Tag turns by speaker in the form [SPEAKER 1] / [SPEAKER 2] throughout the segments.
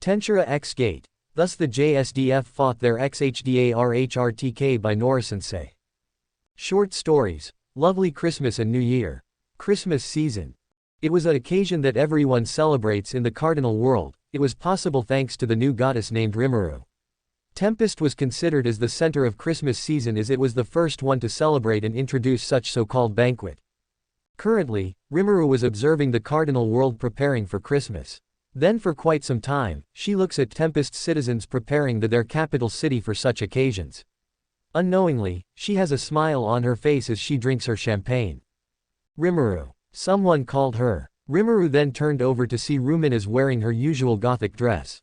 [SPEAKER 1] Tensura X Gate. Thus the JSDF fought their XHDARHRTK by Noru-Sensei. Short stories. Lovely Christmas and New Year. Christmas season. It was an occasion that everyone celebrates in the cardinal world. It was possible thanks to the new goddess named Rimuru. Tempest was considered as the center of Christmas season as it was the first one to celebrate and introduce such so-called banquet. Currently, Rimuru was observing the cardinal world preparing for Christmas. Then for quite some time, she looks at Tempest's citizens preparing their capital city for such occasions. Unknowingly, she has a smile on her face as she drinks her champagne. Rimuru. Someone called her. Rimuru then turned over to see Rumina's wearing her usual gothic dress.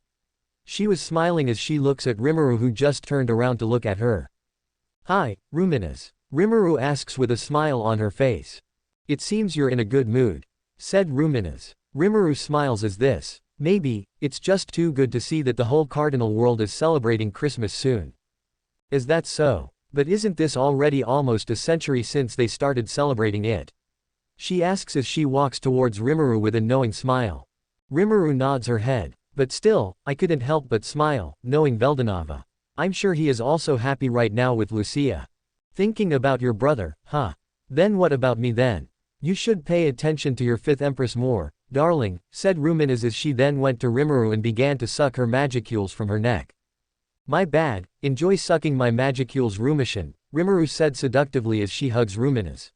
[SPEAKER 1] She was smiling as she looks at Rimuru who just turned around to look at her. "Hi, Ruminas." Rimuru asks with a smile on her face. "It seems you're in a good mood," said Ruminas. Rimuru smiles as this. "Maybe, it's just too good to see that the whole cardinal world is celebrating Christmas soon." "Is that so? But isn't this already almost a century since they started celebrating it?" She asks as she walks towards Rimuru with a knowing smile. Rimuru nods her head. "But still, I couldn't help but smile, knowing Veldanava. I'm sure he is also happy right now with Lucia." "Thinking about your brother, huh? Then what about me then? You should pay attention to your fifth empress more, darling," said Ruminas as she then went to Rimuru and began to suck her magicules from her neck. "My bad, enjoy sucking my magicules Rumishin," Rimuru said seductively as she hugs Ruminas.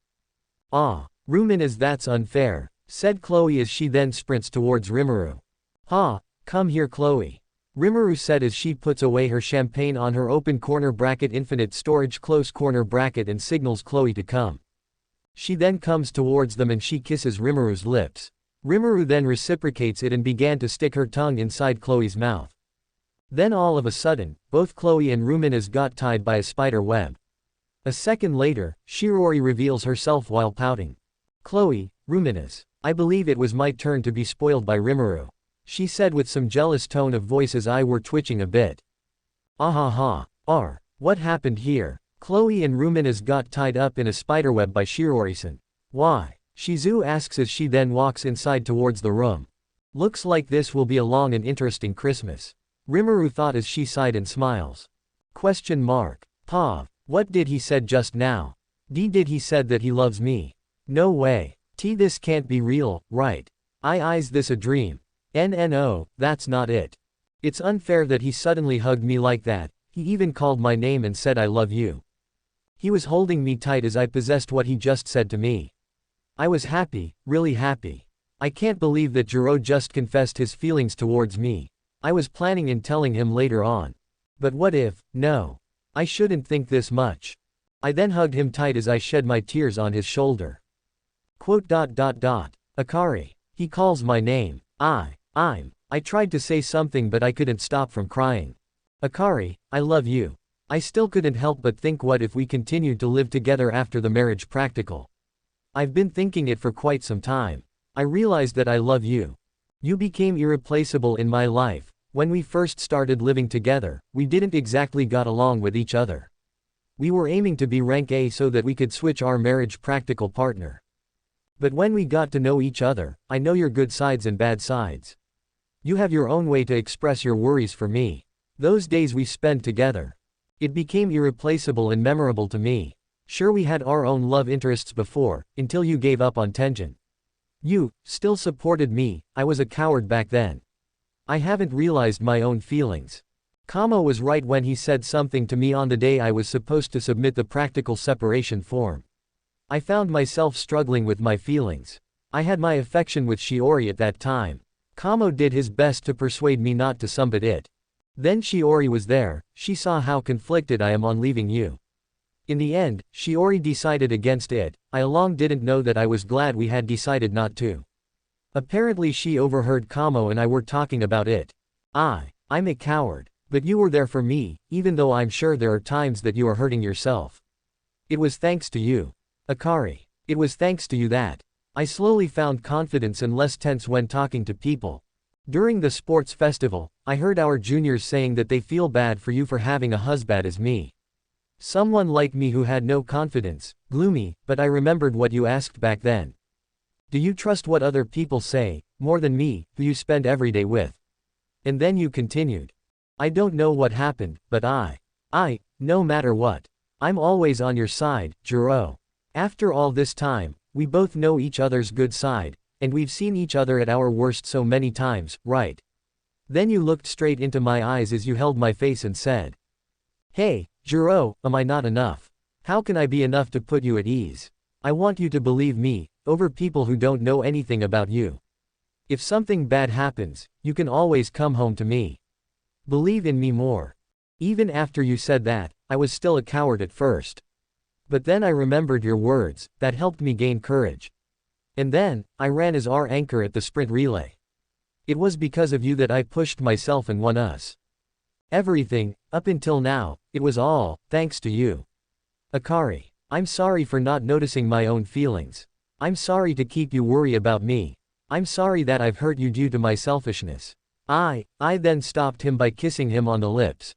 [SPEAKER 1] "Ah, Ruminas, that's unfair," said Chloe as she then sprints towards Rimuru. "Ha, come here Chloe," Rimuru said as she puts away her champagne on her open corner bracket infinite storage close corner bracket and signals Chloe to come. She then comes towards them and she kisses Rimuru's lips. Rimuru then reciprocates it and began to stick her tongue inside Chloe's mouth. Then all of a sudden, both Chloe and Ruminas got tied by a spider web. A second later, Shirori reveals herself while pouting. "Chloe, Ruminas, I believe it was my turn to be spoiled by Rimuru," she said with some jealous tone of voice as I were twitching a bit. "Ahaha, what happened here?" Chloe and Ruminas got tied up in a spiderweb by Shirori-san. "Why?" Shizu asks as she then walks inside towards the room. "Looks like this will be a long and interesting Christmas," Rimuru thought as she sighed and smiles. Pav, what did he said just now? Did he said that he loves me? No way. This can't be real, right? Is this a dream? No, that's not it. It's unfair that he suddenly hugged me like that. He even called my name and said I love you. He was holding me tight as I possessed what he just said to me. I was happy, really happy. I can't believe that Jiro just confessed his feelings towards me. I was planning on telling him later on. But what if, no. I shouldn't think this much. I then hugged him tight as I shed my tears on his shoulder. Akari. He calls my name. I tried to say something but I couldn't stop from crying. Akari, I love you. I still couldn't help but think what if we continued to live together after the marriage practical. I've been thinking it for quite some time. I realized that I love you. You became irreplaceable in my life. When we first started living together, we didn't exactly got along with each other. We were aiming to be rank A so that we could switch our marriage practical partner. But when we got to know each other, I know your good sides and bad sides. You have your own way to express your worries for me. Those days we spent together. It became irreplaceable and memorable to me. Sure, we had our own love interests before, until you gave up on Tenjin. You still supported me. I was a coward back then. I haven't realized my own feelings. Kamo was right when he said something to me on the day I was supposed to submit the practical separation form. I found myself struggling with my feelings. I had my affection with Shiori at that time. Kamo did his best to persuade me not to submit it. Then Shiori was there. She saw how conflicted I am on leaving you. In the end, Shiori decided against it. I along didn't know that I was glad we had decided not to. Apparently she overheard Kamo and I were talking about it. I'm a coward. But you were there for me, even though I'm sure there are times that you are hurting yourself. It was thanks to you. Akari. It was thanks to you that I slowly found confidence and less tense when talking to people. During the sports festival, I heard our juniors saying that they feel bad for you for having a husband as me. Someone like me who had no confidence, gloomy, but I remembered what you asked back then. Do you trust what other people say, more than me, who you spend every day with? And then you continued. I don't know what happened, but no matter what. I'm always on your side, Jiro. After all this time, we both know each other's good side, and we've seen each other at our worst so many times, right? Then you looked straight into my eyes as you held my face and said, Hey, Jiro, am I not enough? How can I be enough to put you at ease? I want you to believe me, over people who don't know anything about you. If something bad happens, you can always come home to me. Believe in me more. Even after you said that, I was still a coward at first. But then I remembered your words, that helped me gain courage. And then, I ran as our anchor at the sprint relay. It was because of you that I pushed myself and won us. Everything, up until now, it was all, thanks to you. Akari, I'm sorry for not noticing my own feelings. I'm sorry to keep you worry about me. I'm sorry that I've hurt you due to my selfishness. I then stopped him by kissing him on the lips.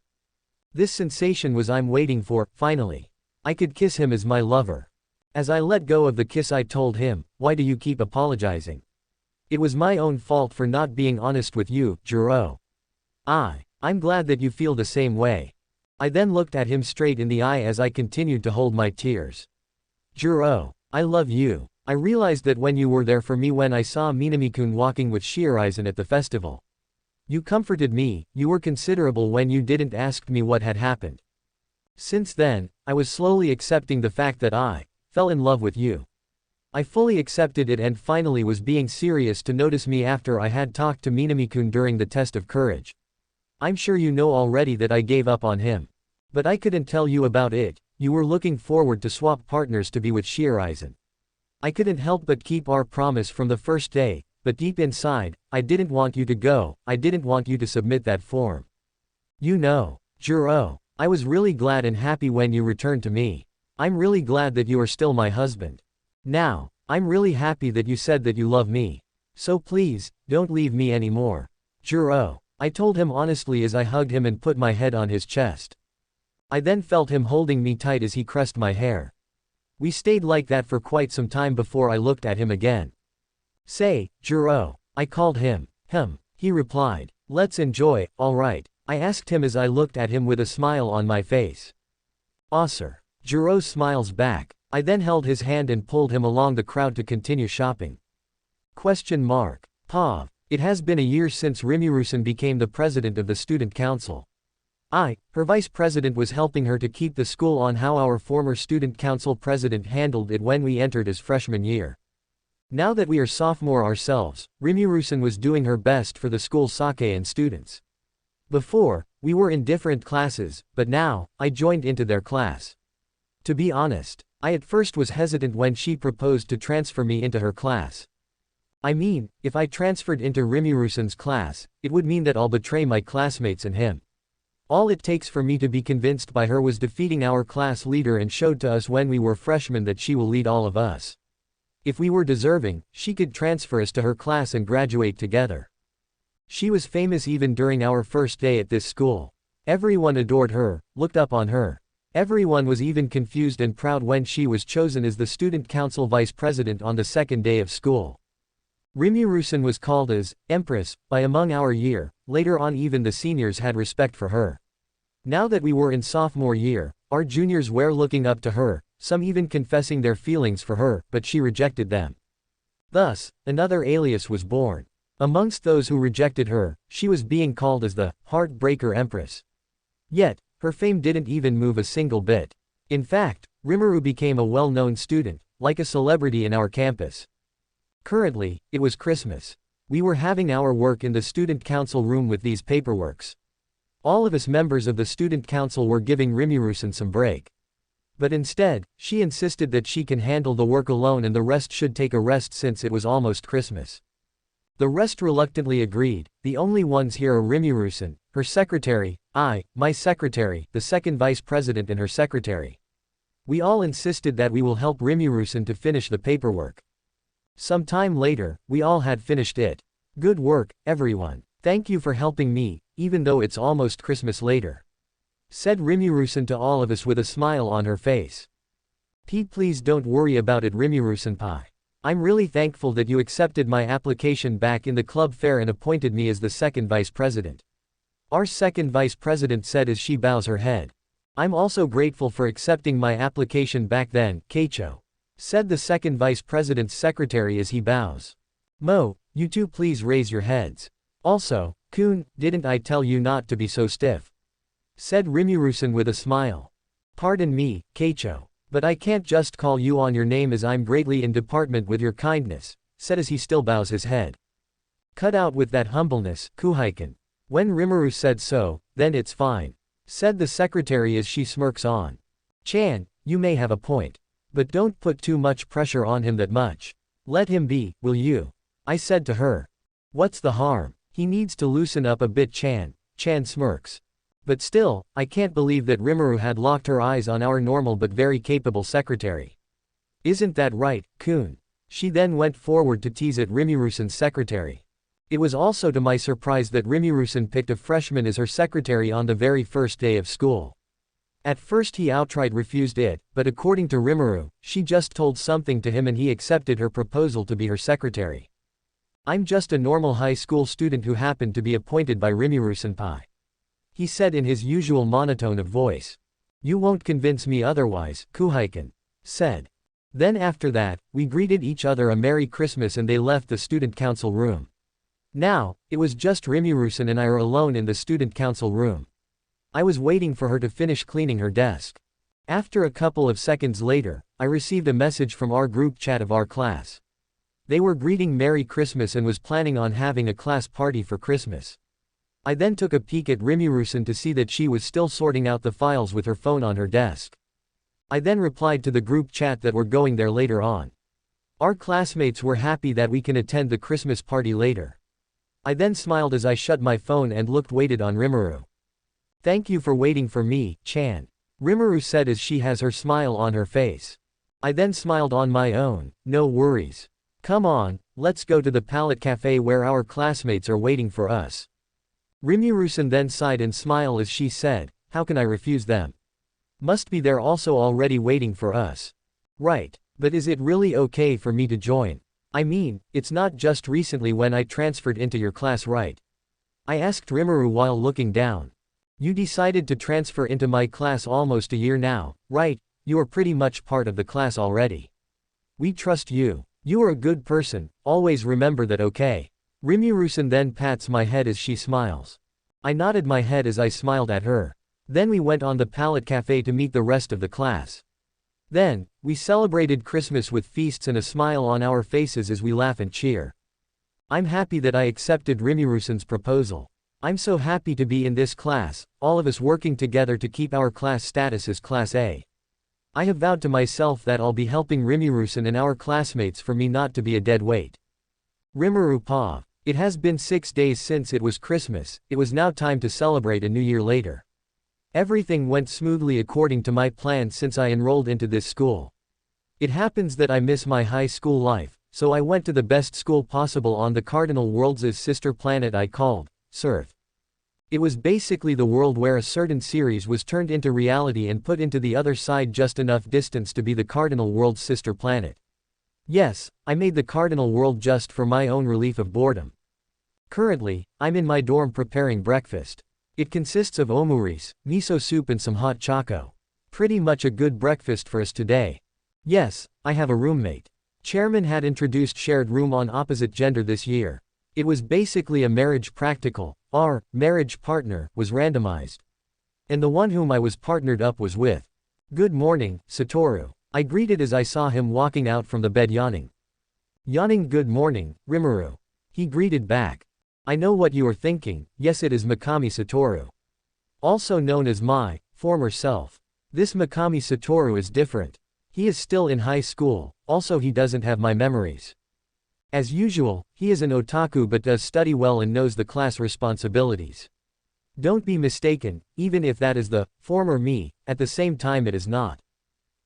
[SPEAKER 1] This sensation was I'm waiting for, finally. I could kiss him as my lover. As I let go of the kiss I told him, why do you keep apologizing? It was my own fault for not being honest with you, Jiro. I'm glad that you feel the same way. I then looked at him straight in the eye as I continued to hold my tears. Jiro, I love you. I realized that when you were there for me when I saw Minami-kun walking with Shioraizen at the festival. You comforted me, you were considerable when you didn't ask me what had happened. Since then, I was slowly accepting the fact that I fell in love with you. I fully accepted it and finally was being serious to notice me after I had talked to Minami-kun during the test of courage. I'm sure you know already that I gave up on him. But I couldn't tell you about it, you were looking forward to swap partners to be with Shioraizen. I couldn't help but keep our promise from the first day, but deep inside, I didn't want you to go, I didn't want you to submit that form. You know, Jiro, I was really glad and happy when you returned to me. I'm really glad that you are still my husband. Now, I'm really happy that you said that you love me. So please, don't leave me anymore. Jiro, I told him honestly as I hugged him and put my head on his chest. I then felt him holding me tight as he caressed my hair. We stayed like that for quite some time before I looked at him again. Say, Jiro, I called him. He replied. Let's enjoy, alright, I asked him as I looked at him with a smile on my face. Sir. Jiro smiles back. I then held his hand and pulled him along the crowd to continue shopping. Pav. It has been a year since Rimuru-san became the president of the student council. Her vice president was helping her to keep the school on how our former student council president handled it when we entered his freshman year. Now that we are sophomore ourselves, Rimuru-san was doing her best for the school sake and students. Before, we were in different classes, but now, I joined into their class. To be honest, I at first was hesitant when she proposed to transfer me into her class. I mean, if I transferred into Rimuru-san's class, it would mean that I'll betray my classmates and him. All it takes for me to be convinced by her was defeating our class leader and showed to us when we were freshmen that she will lead all of us. If we were deserving, she could transfer us to her class and graduate together. She was famous even during our first day at this school. Everyone adored her, looked up on her. Everyone was even confused and proud when she was chosen as the student council vice president on the second day of school. Rimuru-san was called as Empress by among our year. Later on even the seniors had respect for her. Now that we were in sophomore year, our juniors were looking up to her, some even confessing their feelings for her, but she rejected them. Thus, another alias was born. Amongst those who rejected her, she was being called as the Heartbreaker Empress. Yet, her fame didn't even move a single bit. In fact, Rimuru became a well-known student, like a celebrity in our campus. Currently, it was Christmas. We were having our work in the student council room with these paperworks. All of us members of the student council were giving Rimuru-san some break. But instead, she insisted that she can handle the work alone and the rest should take a rest since it was almost Christmas. The rest reluctantly agreed. The only ones here are Rimuru-san, her secretary, my secretary, the second vice president and her secretary. We all insisted that we will help Rimuru-san to finish the paperwork. Some time later, we all had finished it. Good work, everyone. Thank you for helping me, even though it's almost Christmas later. Said Rimuru-san to all of us with a smile on her face. Please don't worry about it Rimuru-senpai. I'm really thankful that you accepted my application back in the club fair and appointed me as the second vice president. Our second vice president said as she bows her head. I'm also grateful for accepting my application back then, Keicho, said the second vice president's secretary as he bows. Mo, you two please raise your heads. Also, Kun, didn't I tell you not to be so stiff? Said Rimuru-san with a smile. Pardon me, Keicho, but I can't just call you on your name as I'm greatly in department with your kindness, said as he still bows his head. Cut out with that humbleness, Kuhaiken. When Rimuru said so, then it's fine, said the secretary as she smirks on. Chan, you may have a point. But don't put too much pressure on him that much. Let him be, will you? I said to her. What's the harm? He needs to loosen up a bit, Chan smirks. But still, I can't believe that Rimuru had locked her eyes on our normal but very capable secretary. Isn't that right, Kun? She then went forward to tease at Rimuru-san's secretary. It was also to my surprise that Rimuru-san picked a freshman as her secretary on the very first day of school. At first he outright refused it, but according to Rimuru, she just told something to him and he accepted her proposal to be her secretary. I'm just a normal high school student who happened to be appointed by Rimuru-senpai. He said in his usual monotone of voice. You won't convince me otherwise, Kuhaiken said. Then after that, we greeted each other a Merry Christmas and they left the student council room. Now, it was just Rimuru-san and I are alone in the student council room. I was waiting for her to finish cleaning her desk. After a couple of seconds later, I received a message from our group chat of our class. They were greeting Merry Christmas and was planning on having a class party for Christmas. I then took a peek at Rimuru-san to see that she was still sorting out the files with her phone on her desk. I then replied to the group chat that we're going there later on. Our classmates were happy that we can attend the Christmas party later. I then smiled as I shut my phone and waited on Rimuru. Thank you for waiting for me, Chan. Rimuru said as she has her smile on her face. I then smiled on my own, no worries. Come on, let's go to the Palette Cafe where our classmates are waiting for us. Rimuru-san then sighed and smiled as she said, how can I refuse them? Must be they're also already waiting for us. Right, but is it really okay for me to join? I mean, it's not just recently when I transferred into your class, right? I asked Rimuru while looking down. You decided to transfer into my class almost a year now, right? You are pretty much part of the class already. We trust you. You are a good person, always remember that, okay? Rimuru-san then pats my head as she smiles. I nodded my head as I smiled at her. Then we went on the Palette Cafe to meet the rest of the class. Then, we celebrated Christmas with feasts and a smile on our faces as we laugh and cheer. I'm happy that I accepted Rimuru-san's proposal. I'm so happy to be in this class, all of us working together to keep our class status as Class A. I have vowed to myself that I'll be helping Rimuru-san and our classmates for me not to be a dead weight. Rimuru Pa. It has been 6 days since it was Christmas, it was now time to celebrate a new year later. Everything went smoothly according to my plan since I enrolled into this school. It happens that I miss my high school life, so I went to the best school possible on the Cardinal Worlds' sister planet I called Surf. It was basically the world where a certain series was turned into reality and put into the other side just enough distance to be the Cardinal World's sister planet. Yes, I made the Cardinal World just for my own relief of boredom. Currently, I'm in my dorm preparing breakfast. It consists of omuris, miso soup and some hot choco. Pretty much a good breakfast for us today. Yes, I have a roommate. Chairman had introduced shared room on opposite gender this year. It was basically a marriage practical. Our marriage partner was randomized. And the one whom I was partnered up was with. Good morning, Satoru. I greeted as I saw him walking out from the bed yawning. Yawning good morning, Rimuru. He greeted back. I know what you are thinking, yes it is Mikami Satoru. Also known as my former self. This Mikami Satoru is different. He is still in high school, also he doesn't have my memories. As usual, he is an otaku but does study well and knows the class responsibilities. Don't be mistaken, even if that is the former me, at the same time it is not.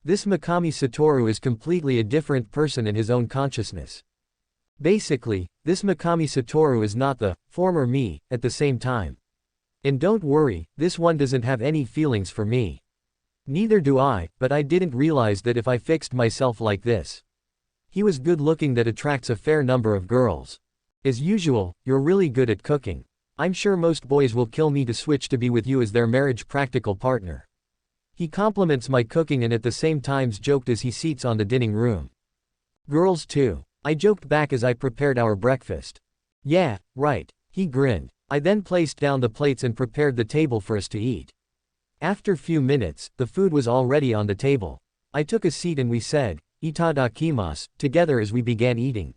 [SPEAKER 1] This Mikami Satoru is completely a different person in his own consciousness. Basically, this Mikami Satoru is not the former me, at the same time. And don't worry, this one doesn't have any feelings for me. Neither do I, but I didn't realize that if I fixed myself like this. He was good looking, that attracts a fair number of girls. As usual, you're really good at cooking. I'm sure most boys will kill me to switch to be with you as their marriage practical partner. He compliments my cooking and at the same times joked as he seats on the dining room. Girls too. I joked back as I prepared our breakfast. Yeah, right. He grinned. I then placed down the plates and prepared the table for us to eat. After few minutes, the food was already on the table. I took a seat and we said, "Itadakimasu," together as we began eating.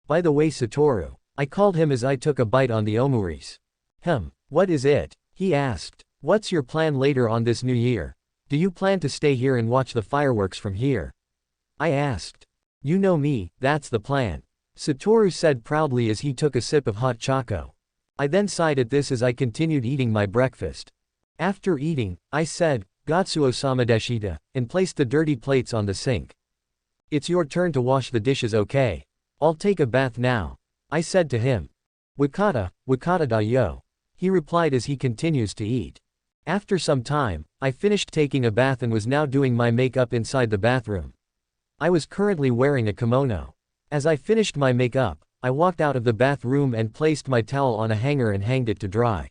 [SPEAKER 1] By the way, Satoru, I called him as I took a bite on the omuris. What is it? He asked. What's your plan later on this new year? Do you plan to stay here and watch the fireworks from here? I asked. You know me, that's the plan. Satoru said proudly as he took a sip of hot choco. I then sighed at this as I continued eating my breakfast. After eating, I said, "Gotsuo-sama deshita," and placed the dirty plates on the sink. It's your turn to wash the dishes, okay? I'll take a bath now. I said to him. Wakata da yo. He replied as he continues to eat. After some time, I finished taking a bath and was now doing my makeup inside the bathroom. I was currently wearing a kimono. As I finished my makeup, I walked out of the bathroom and placed my towel on a hanger and hanged it to dry.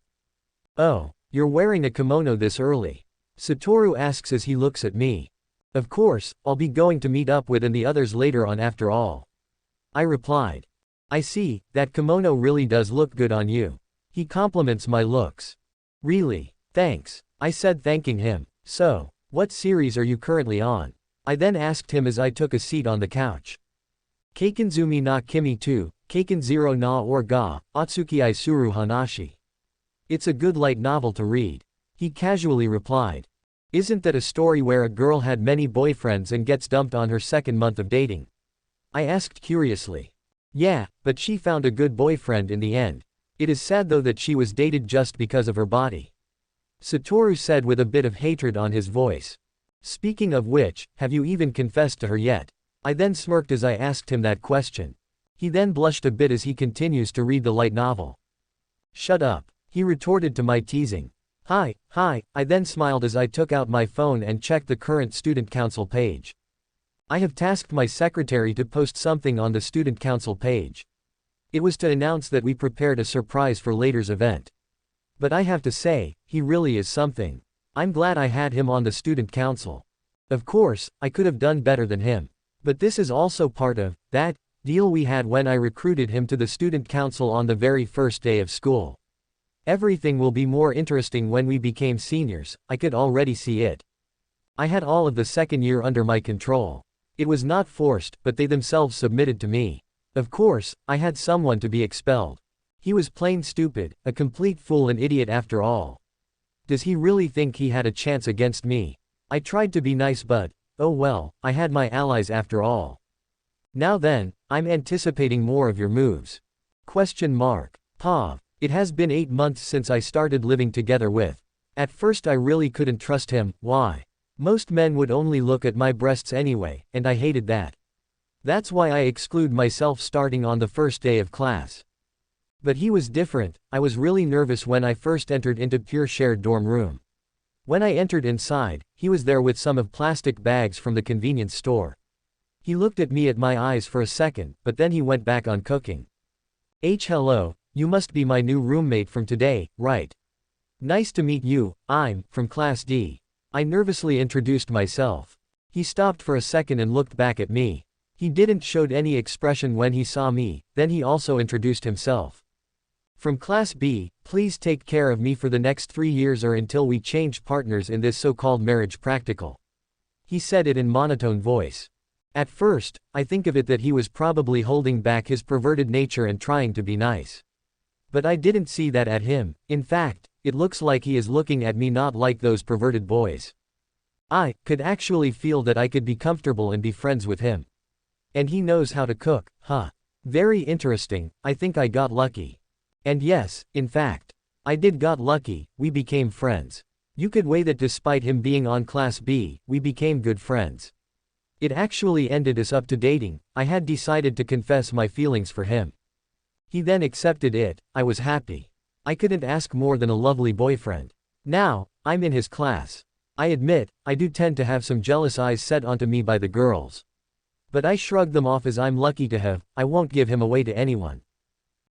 [SPEAKER 1] Oh, you're wearing a kimono this early? Satoru asks as he looks at me. Of course, I'll be going to meet up with and the others later on after all. I replied. I see, that kimono really does look good on you. He compliments my looks. Really? Thanks. I said, thanking him. So, what series are you currently on? I then asked him as I took a seat on the couch. Keikanzumi na Kimi 2, Keikan 0 na or ga, Atsuki I Suru Hanashi. It's a good light novel to read. He casually replied. Isn't that a story where a girl had many boyfriends and gets dumped on her second month of dating? I asked curiously. Yeah, but she found a good boyfriend in the end. It is sad though that she was dated just because of her body. Satoru said with a bit of hatred on his voice. Speaking of which, have you even confessed to her yet? I then smirked as I asked him that question. He then blushed a bit as he continues to read the light novel. Shut up, he retorted to my teasing. Hi, I then smiled as I took out my phone and checked the current student council page. I have tasked my secretary to post something on the student council page. It was to announce that we prepared a surprise for later's event. But I have to say, he really is something. I'm glad I had him on the student council. Of course, I could have done better than him. But this is also part of that deal we had when I recruited him to the student council on the very first day of school. Everything will be more interesting when we became seniors, I could already see it. I had all of the second year under my control. It was not forced, but they themselves submitted to me. Of course, I had someone to be expelled. He was plain stupid, a complete fool and idiot after all. Does he really think he had a chance against me? I tried to be nice but, oh well, I had my allies after all. Now then, I'm anticipating more of your moves. Pav. It has been 8 months since I started living together with. At first I really couldn't trust him, why? Most men would only look at my breasts anyway, and I hated that. That's why I exclude myself starting on the first day of class. But he was different. I was really nervous when I first entered into pure shared dorm room. When I entered inside, he was there with some of plastic bags from the convenience store. He looked at me at my eyes for a second, but then he went back on cooking. Hello, you must be my new roommate from today, right? Nice to meet you, I'm from Class D. I nervously introduced myself. He stopped for a second and looked back at me. He didn't show any expression when he saw me, then he also introduced himself. From Class B, please take care of me for the next 3 years or until we change partners in this so-called marriage practical. He said it in monotone voice. At first, I think of it that he was probably holding back his perverted nature and trying to be nice. But I didn't see that at him. In fact, it looks like he is looking at me not like those perverted boys. I could actually feel that I could be comfortable and be friends with him. And he knows how to cook, huh? Very interesting, I think I got lucky. And yes, in fact, I did got lucky, we became friends. You could weigh that despite him being on Class B, we became good friends. It actually ended us up to dating. I had decided to confess my feelings for him. He then accepted it. I was happy. I couldn't ask more than a lovely boyfriend. Now, I'm in his class. I admit, I do tend to have some jealous eyes set onto me by the girls. But I shrugged them off as I'm lucky to have, I won't give him away to anyone.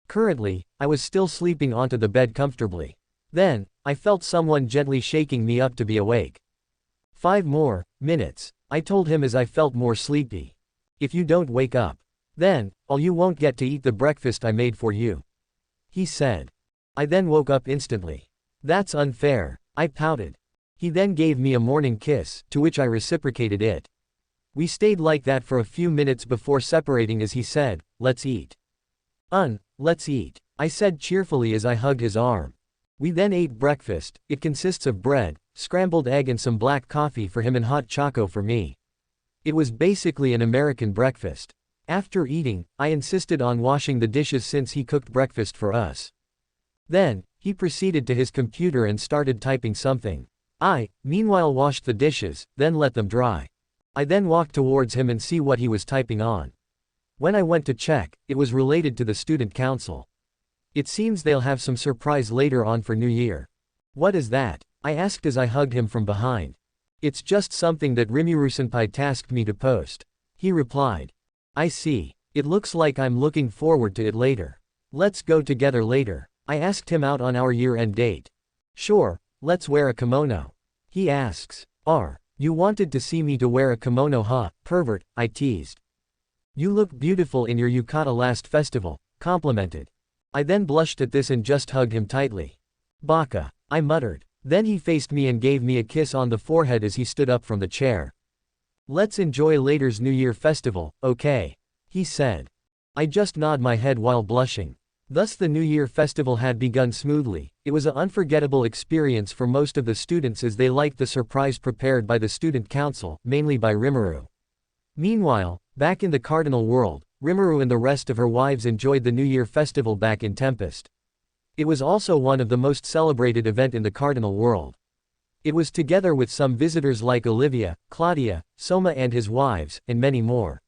[SPEAKER 1] Currently, I was still sleeping onto the bed comfortably. Then, I felt someone gently shaking me up to be awake. 5 more minutes, I told him as I felt more sleepy. If you don't wake up, then, you won't get to eat the breakfast I made for you. He said. I then woke up instantly. That's unfair, I pouted. He then gave me a morning kiss, to which I reciprocated it. We stayed like that for a few minutes before separating as he said, let's eat. Let's eat, I said cheerfully as I hugged his arm. We then ate breakfast. It consists of bread, scrambled egg and some black coffee for him and hot choco for me. It was basically an American breakfast. After eating, I insisted on washing the dishes since he cooked breakfast for us. Then, he proceeded to his computer and started typing something. I, meanwhile, washed the dishes, then let them dry. I then walked towards him and see what he was typing on. When I went to check, it was related to the student council. It seems they'll have some surprise later on for New Year. What is that? I asked as I hugged him from behind. It's just something that Rimuru-senpai tasked me to post. He replied. I see. It looks like I'm looking forward to it later. Let's go together later. I asked him out on our year-end date. Sure, let's wear a kimono. He asks. You wanted to see me to wear a kimono, huh, pervert, I teased. You look beautiful in your yukata last festival, complimented. I then blushed at this and just hugged him tightly. Baka, I muttered. Then he faced me and gave me a kiss on the forehead as he stood up from the chair. Let's enjoy later's New Year festival, okay? He said. I just nodded my head while blushing. Thus the New Year festival had begun smoothly. It was an unforgettable experience for most of the students as they liked the surprise prepared by the student council, mainly by Rimuru. Meanwhile, back in the cardinal world, Rimuru and the rest of her wives enjoyed the New Year festival back in Tempest. It was also one of the most celebrated event in the cardinal world. It was together with some visitors like Olivia, Claudia, Soma and his wives, and many more.